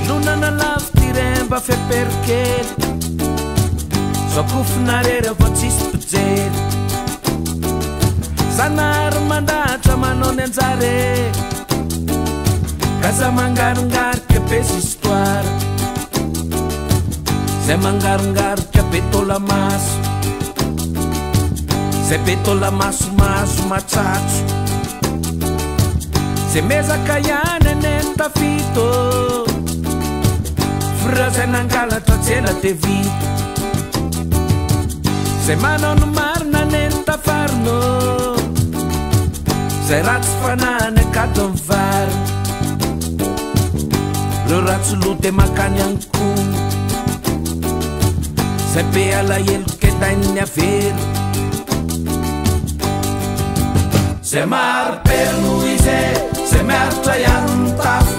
Velonana lavo ty remba feperikely Sokofinarera fa tsisy pijery Sanary mandahatra manao ny anjare Gaza mangarongarika besy histoire Zay mangarongarika betolamaso Zay betolamasomaso matsatso Zay mezaka ihany eneny tafito Fira zay nangalatra tsela de vita Zay manao ny marina neny tafarino Zay ratsy fanany akato ny vary Reo ratsy lote makany ankono Zay be alahelo kedainy avelo Zay maro perno izay Zay miaritra ihany ny tafo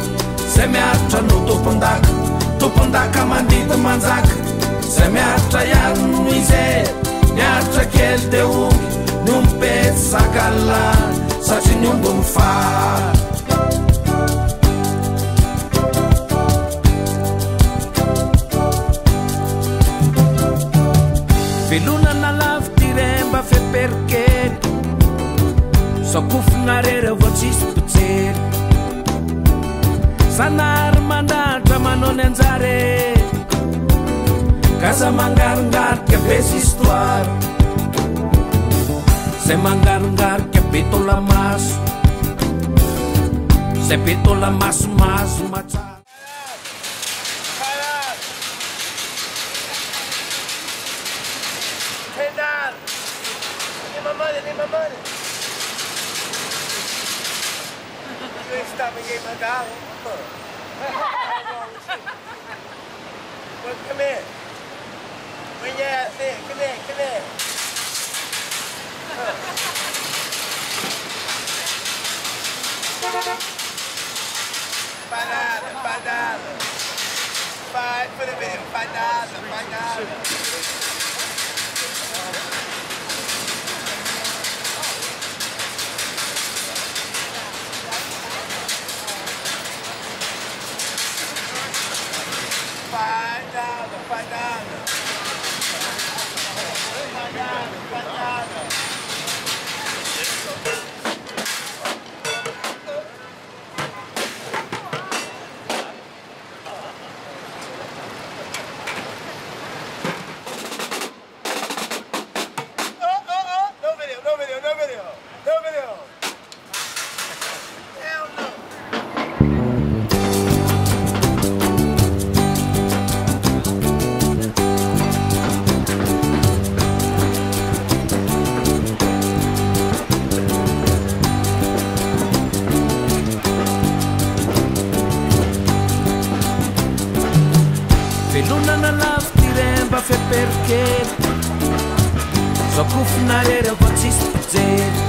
Zay miaritra no tompon-daka mandita manjaka Zay miaritra ihany no izay Miaritra kely de ongy Ny ombety sakala Satria ny ombo mifary Velonana lavo ty remba feperikely Sokofinarera vao tsisy pijery Sanary mandahatra manao ny anjare Gaza mangarongarika besy histoire Zay mangarongarika betolamaso Zay betolamasomaso matsatso Penal! Need my money. You ain't stopping gave my $1. Well, come here. Bring your ass in. Come here. $5. Five for the bill. $5. No video. Hell no. Velonana lavo ty remba feperikely Sokofinarera vao tsisy pijery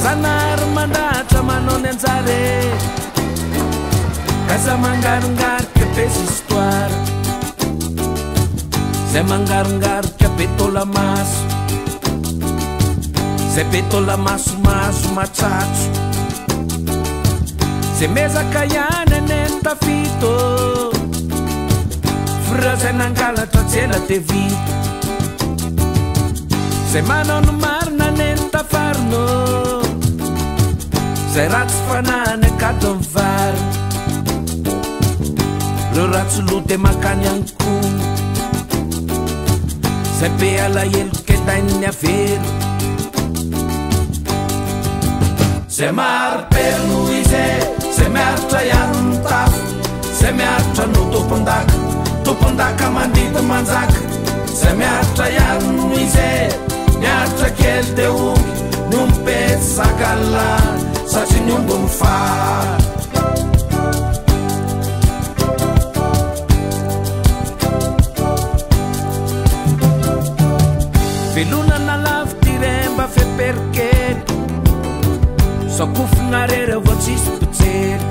Sanary mandahatra manao ny anjare Gaza mangarongarika besy histoire Zay mangarongarika betolamaso Zay betolamasomaso matsatso Zay mezaka ihany eneny tafito Fira zay nangalatra tsela de vita Zay manao ny marina neny tafarino Zay ratsy fanany akato ny vary Reo ratsy lote makany ankono Zay be alahelo kedainy avelo Zay maro perno izay Zay miaritra ihany ny tafo Zay miaritra no tompon-daka mandita manjaka Zay miaritra ihany no izay Miaritra kely de ongy Ny ombety sakala Satria ny ombo mifary Velonana lavo ty remba feperikely Sokofinarera vao tsisy pijery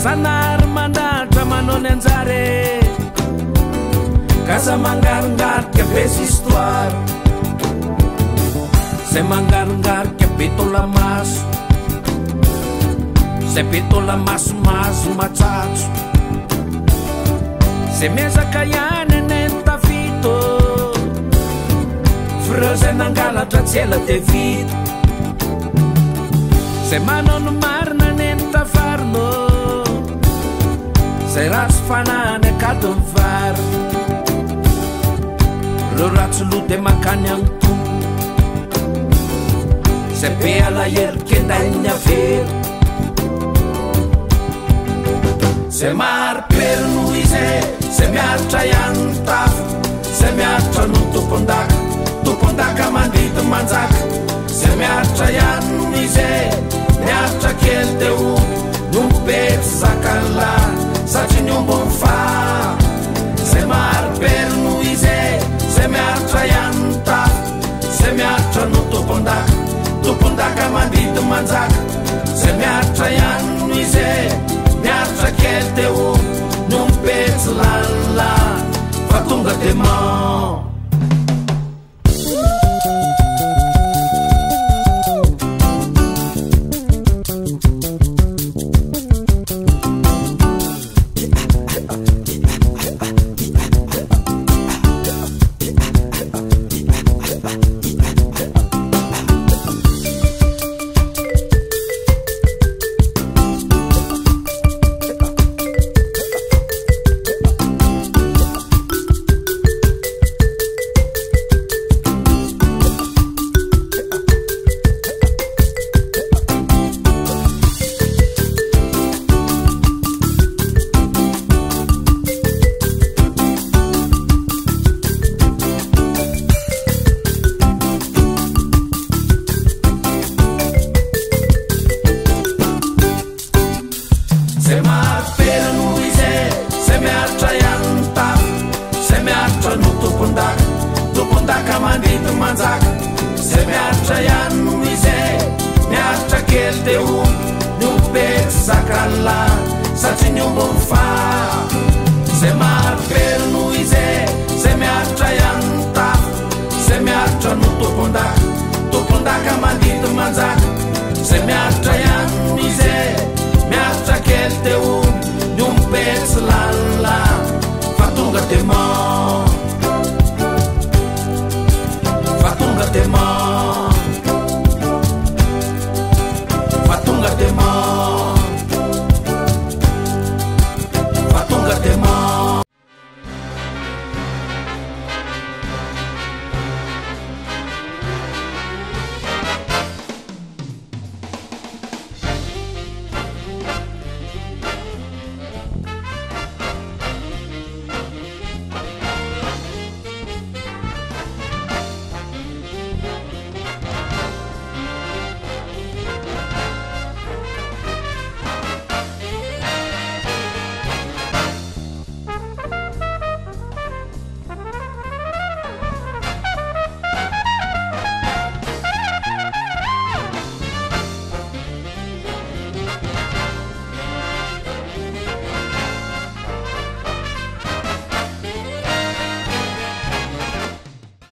Sanary mandahatra manao ny anjare Gaza mangarongarika besy histoire Zay mangarongarika betolamaso zay petola masomaso matsatso zay miezaka ihany anentafito fireo zay nangalatra tsy ela de vito zay manao no marina nentafarino zay ratsy fanany akatony vary reo ratsoloha de makany agnoto zay be alahelo kendainy avelo zay maripelo noho izay zay miaritra ihany ny tafo zay miaritra no tompondaka mandidy manjaka zay miaritra ihany noho izay miaritra kely de o nombo be tsy zakan'la satria ny ombo ny fa zay maripelo noho izay zay miaritra ihany ny tafo zay miaritra no tompondaka mandidy manjaka zay miaritra ihany noho izay miaritra kely de o nombo be tsy lanila fa tonga de man satria ny ombo ny fa zay maripelo